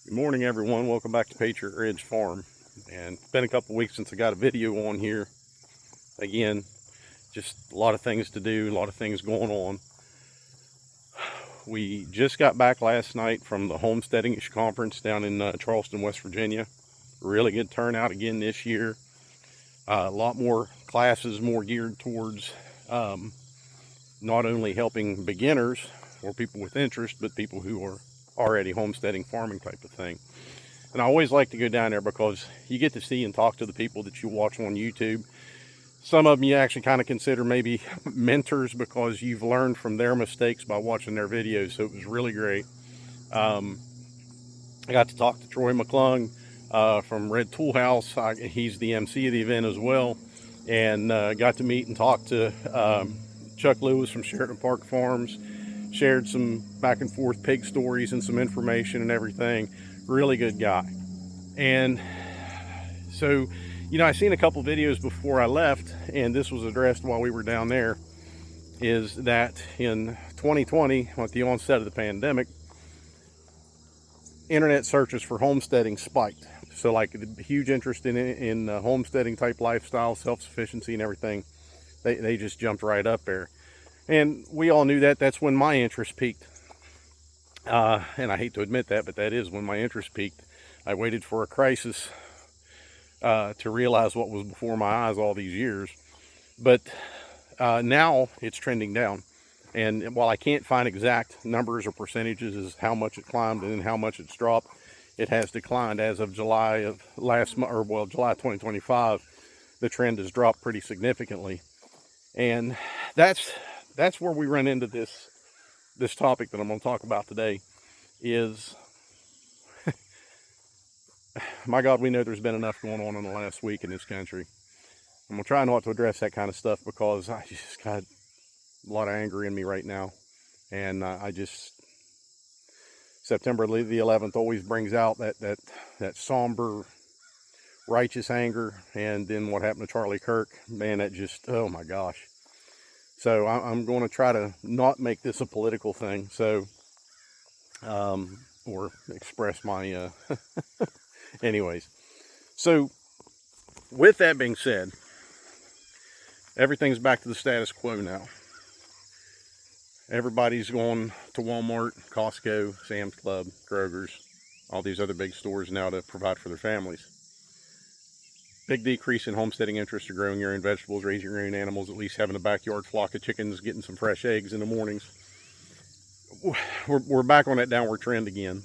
Good morning, everyone. Welcome back to Patriot Ridge Farm. And it's been a couple weeks since I got a video on here. Again, just a lot of things to do, a lot of things going on. We just got back last night from the Homesteading conference down in Charleston, West Virginia. Really good turnout again this year. A lot more classes, more geared towards not only helping beginners or people with interest, but people who are already homesteading, farming type of thing. And I always like to go down there because you get to see and talk to the people that you watch on YouTube. Some of them you actually kind of consider maybe mentors because you've learned from their mistakes by watching their videos. So it was really great. I got to talk to Troy McClung from Red Tool House. He's the MC of the event as well. And got to meet and talk to Chuck Lewis from Sheridan Park Farms. Shared some back and forth pig stories and some information and everything. Really good guy. And so, I seen a couple videos before I left, and this was addressed while we were down there, is that in 2020, at the onset of the pandemic, internet searches for homesteading spiked. So like the huge interest in homesteading type lifestyle, self-sufficiency and everything, they just jumped right up there. And we all knew that. That's when my interest peaked. And I hate to admit that, but that is when my interest peaked. I waited for a crisis to realize what was before my eyes all these years. But now it's trending down. And while I can't find exact numbers or percentages as how much it climbed and how much it's dropped, it has declined as of July of July 2025. The trend has dropped pretty significantly. And that's where we run into this topic that I'm going to talk about today is, my God, we know there's been enough going on in the last week in this country. I'm going to try not to address that kind of stuff because I just got a lot of anger in me right now. And September the 11th always brings out that somber, righteous anger. And then what happened to Charlie Kirk, man, that just, oh my gosh. So I'm going to try to not make this a political thing. So, or express my, anyways. So with that being said, everything's back to the status quo now. Everybody's going to Walmart, Costco, Sam's Club, Kroger's, all these other big stores now to provide for their families. Big decrease in homesteading interest of growing your own vegetables, raising your own animals, at least having a backyard flock of chickens, getting some fresh eggs in the mornings. We're back on that downward trend again.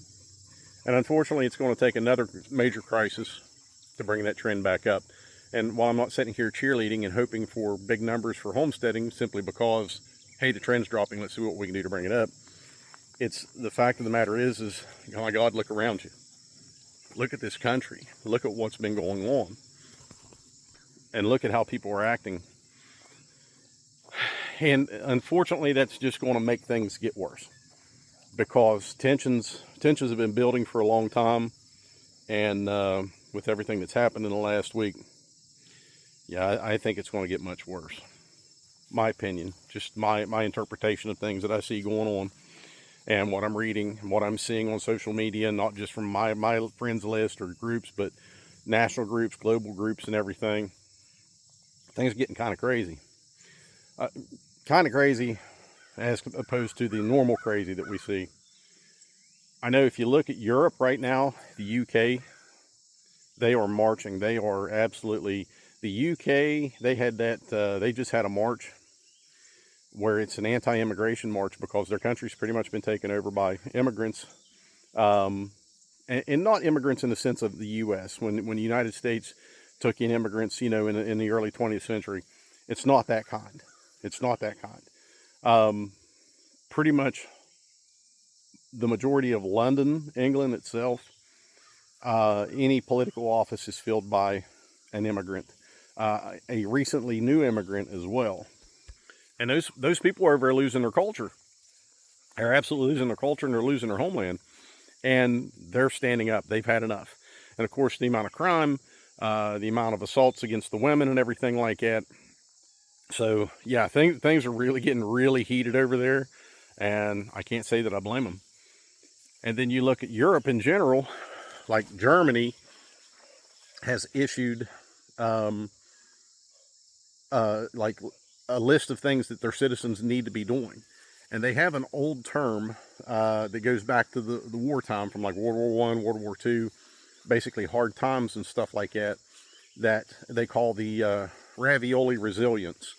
And unfortunately, it's going to take another major crisis to bring that trend back up. And while I'm not sitting here cheerleading and hoping for big numbers for homesteading simply because, hey, the trend's dropping, let's see what we can do to bring it up. It's the fact of the matter is, oh my God, look around you. Look at this country. Look at what's been going on. And look at how people are acting. And unfortunately, that's just going to make things get worse. Because tensions have been building for a long time. And with everything that's happened in the last week, yeah, I think it's going to get much worse. My opinion, just my interpretation of things that I see going on. And what I'm reading, and what I'm seeing on social media, not just from my friends list or groups, but national groups, global groups and everything. Things are getting kind of crazy. Kind of crazy as opposed to the normal crazy that we see. I know if you look at Europe right now, the UK, they are marching. They are absolutely, the UK, they had they just had a march where it's an anti-immigration march because their country's pretty much been taken over by immigrants. And not immigrants in the sense of the U.S. When the United States took in immigrants, in the early 20th century, it's not that kind. It's not that kind. Pretty much the majority of London, England itself, any political office is filled by an immigrant, a recently new immigrant as well. And those people are over there losing their culture. They're absolutely losing their culture and they're losing their homeland. And they're standing up. They've had enough. And of course, the amount of crime, the amount of assaults against the women and everything like that. So yeah, things are really getting really heated over there. And I can't say that I blame them. And then you look at Europe in general, like Germany has issued like a list of things that their citizens need to be doing. And they have an old term that goes back to the wartime, from like World War I, World War II, basically hard times and stuff like that, that they call the ravioli resilience.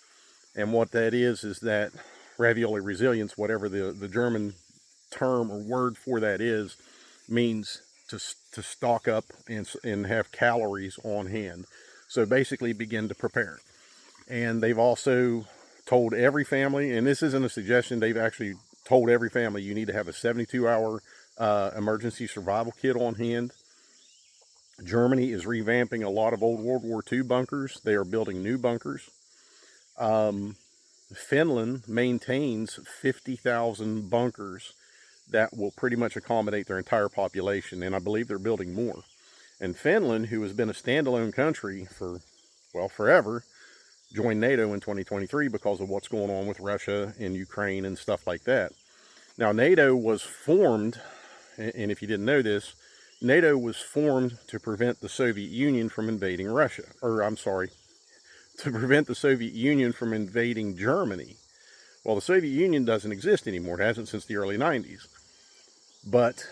And what that is that ravioli resilience, whatever the German term or word for that is, means to stock up and have calories on hand. So basically begin to prepare. And they've also told every family, and this isn't a suggestion, they've actually told every family you need to have a 72-hour emergency survival kit on hand. Germany is revamping a lot of old World War II bunkers. They are building new bunkers. Finland maintains 50,000 bunkers that will pretty much accommodate their entire population, and I believe they're building more. And Finland, who has been a standalone country for, well, forever, joined NATO in 2023 because of what's going on with Russia and Ukraine and stuff like that. Now, NATO was formed, and if you didn't know this, NATO was formed to prevent the Soviet Union from invading Russia, or I'm sorry, to prevent the Soviet Union from invading Germany. Well, the Soviet Union doesn't exist anymore. It hasn't since the early 90s. But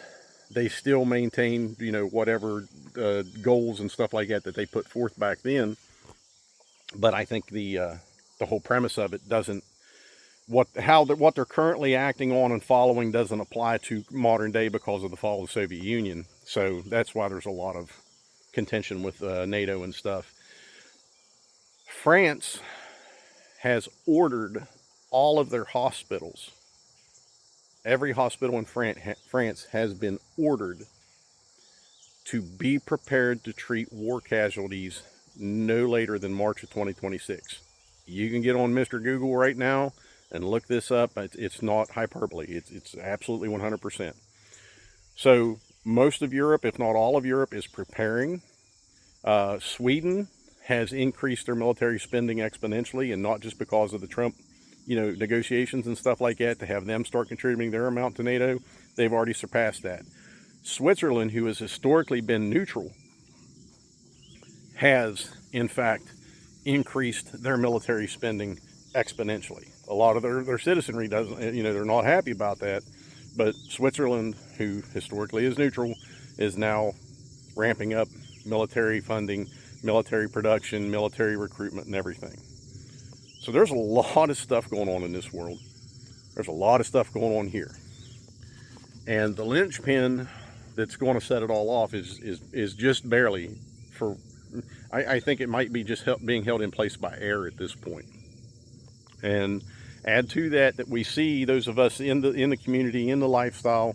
they still maintain, you know, whatever goals and stuff like that they put forth back then. But I think the whole premise of it doesn't, what they're currently acting on and following doesn't apply to modern day because of the fall of the Soviet Union. So that's why there's a lot of contention with NATO and stuff. France has ordered all of their hospitals. Every hospital in France has been ordered to be prepared to treat war casualties no later than March of 2026. You can get on Mr. Google right now and look this up. It's not hyperbole. It's absolutely 100%. So most of Europe, if not all of Europe, is preparing. Sweden has increased their military spending exponentially, and not just because of the Trump, negotiations and stuff like that, to have them start contributing their amount to NATO. They've already surpassed that. Switzerland, who has historically been neutral, has in fact increased their military spending exponentially. A lot of their citizenry doesn't, they're not happy about that, but Switzerland, who historically is neutral, is now ramping up military funding, military production, military recruitment, and everything. So there's a lot of stuff going on in this world. There's a lot of stuff going on here. And the linchpin that's going to set it all off is just barely for, I think it might be just being held in place by air at this point. And add to that we see those of us in the community, in the lifestyle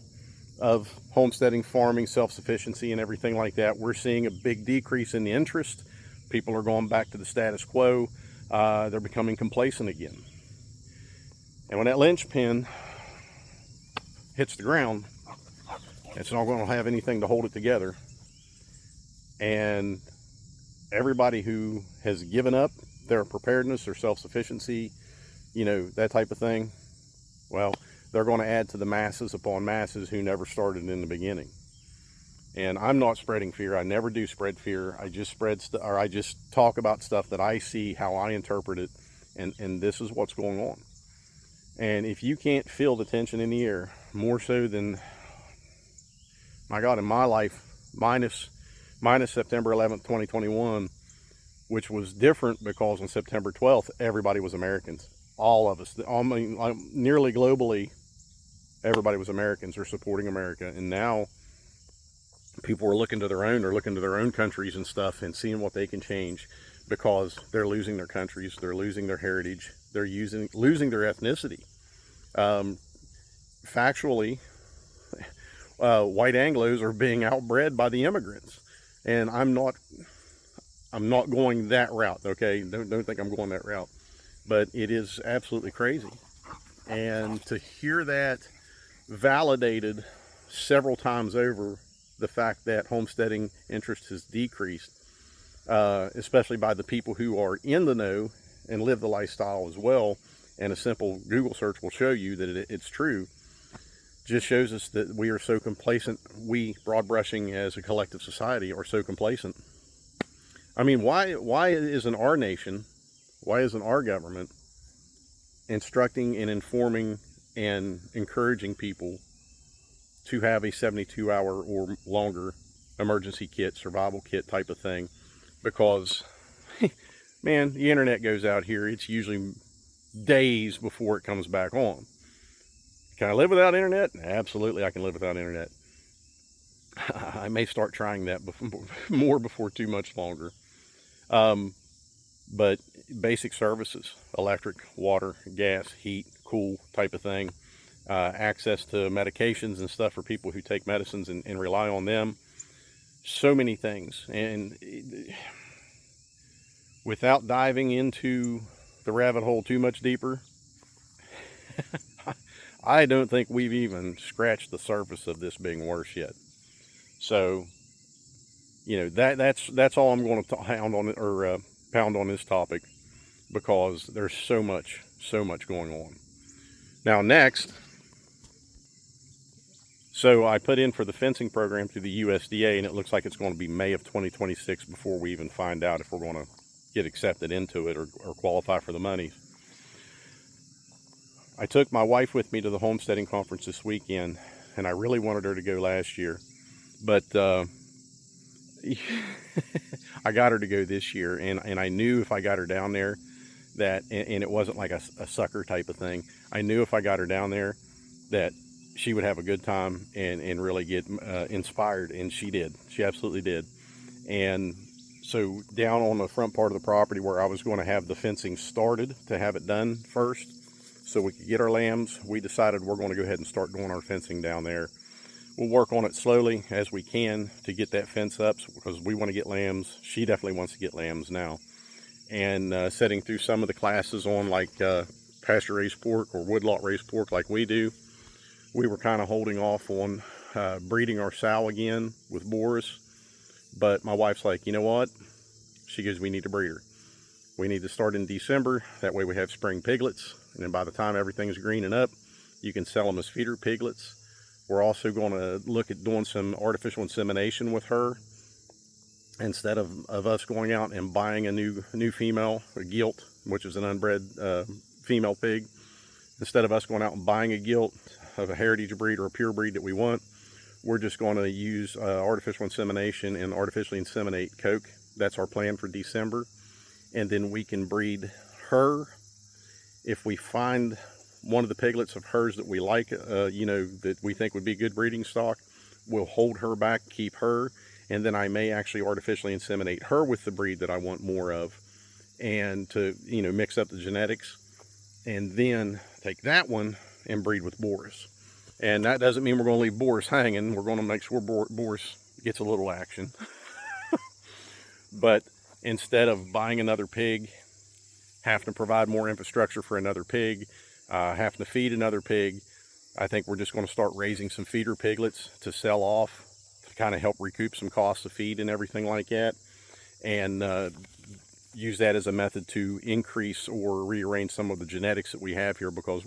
of homesteading, farming, self-sufficiency, and everything like that, we're seeing a big decrease in the interest. People are going back to the status quo. They're becoming complacent again. And when that linchpin hits the ground, it's not going to have anything to hold it together. And everybody who has given up their preparedness, their self-sufficiency, that type of thing, well, they're going to add to the masses upon masses who never started in the beginning. And I'm not spreading fear. I never do spread fear. I just I just talk about stuff that I see, how I interpret it, and this is what's going on. And if you can't feel the tension in the air, more so than, my God, in my life, minus September 11th, 2021, which was different because on September 12th, everybody was Americans. All of us, nearly globally, everybody was Americans or supporting America. And now people are looking to their own countries and stuff and seeing what they can change, because they're losing their countries, they're losing their heritage, they're losing their ethnicity. Factually, white Anglos are being outbred by the immigrants, and I'm not going that route. Okay, don't think I'm going that route, but it is absolutely crazy. And to hear that validated several times over, the fact that homesteading interest has decreased, especially by the people who are in the know and live the lifestyle as well, and a simple Google search will show you that it's true. just shows us that we are so complacent. We, broad brushing as a collective society, are so complacent. I mean, why isn't our nation, why isn't our government instructing and informing and encouraging people to have a 72-hour or longer emergency kit, survival kit type of thing? Because, man, the internet goes out here, it's usually days before it comes back on. Can I live without internet? Absolutely, I can live without internet. I may start trying that more before too much longer. But basic services, electric, water, gas, heat, cool type of thing, access to medications and stuff for people who take medicines and rely on them. So many things. And without diving into the rabbit hole too much deeper, I don't think we've even scratched the surface of this being worse yet. So, you know, that's all I'm going to pound on this topic, because there's so much going on. Now next, so I put in for the fencing program through the USDA, and it looks like it's going to be May of 2026 before we even find out if we're going to get accepted into it or qualify for the money. I took my wife with me to the Homesteading conference this weekend, and I really wanted her to go last year, but I got her to go this year, and I knew if I got her down there that, and it wasn't like a sucker type of thing, I knew if I got her down there that she would have a good time and really get inspired, and she did. She absolutely did. And so down on the front part of the property where I was going to have the fencing started to have it done first so we could get our lambs, we decided we're going to go ahead and start doing our fencing down there. We'll work on it slowly as we can to get that fence up, because we want to get lambs. She definitely wants to get lambs now. And setting through some of the classes on like pasture raised pork or woodlot raised pork like we do. We were kind of holding off on breeding our sow again with boars. But my wife's like, you know what? She goes, we need to breed her. We need to start in December. That way we have spring piglets. And then by the time everything's greening up, you can sell them as feeder piglets. We're also going to look at doing some artificial insemination with her. Instead of us going out and buying a new female, a gilt, which is an unbred female pig, instead of us going out and buying a gilt of a heritage breed or a pure breed that we want, we're just going to use artificial insemination and artificially inseminate coke. That's our plan for December. And then we can breed her. If we find one of the piglets of hers that we like, you know, that we think would be good breeding stock, we'll hold her back, keep her, and then I may actually artificially inseminate her with the breed that I want more of, and to, you know, mix up the genetics, and then take that one and breed with boars. And that doesn't mean we're going to leave boars hanging. We're going to make sure boars gets a little action. But instead of buying another pig, having to provide more infrastructure for another pig, having to feed another pig, I think we're just going to start raising some feeder piglets to sell off, to kind of help recoup some costs of feed and everything like that, and use that as a method to increase or rearrange some of the genetics that we have here, because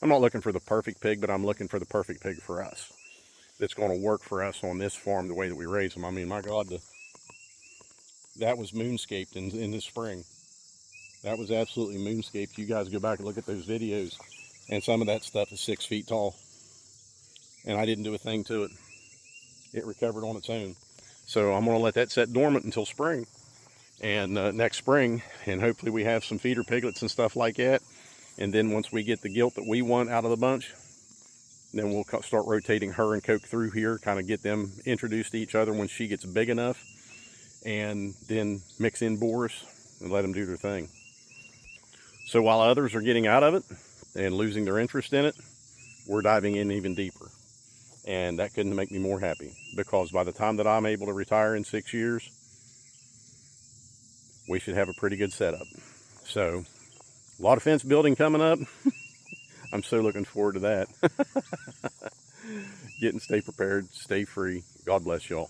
I'm not looking for the perfect pig, but I'm looking for the perfect pig for us, that's going to work for us on this farm the way that we raise them. I mean, my God, that was moonscaped in the spring. That was absolutely moonscaped. You guys go back and look at those videos, and some of that stuff is 6 feet tall, and I didn't do a thing to it. It recovered on its own. So I'm going to let that set dormant until spring, and next spring, and hopefully we have some feeder piglets and stuff like that. And then once we get the gilt that we want out of the bunch, then we'll start rotating her and coke through here, kind of get them introduced to each other when she gets big enough, and then mix in boars and let them do their thing. So while others are getting out of it and losing their interest in it, we're diving in even deeper. And that couldn't make me more happy, because by the time that I'm able to retire in 6 years, we should have a pretty good setup. So a lot of fence building coming up. I'm so looking forward to that. Stay prepared, stay free. God bless y'all.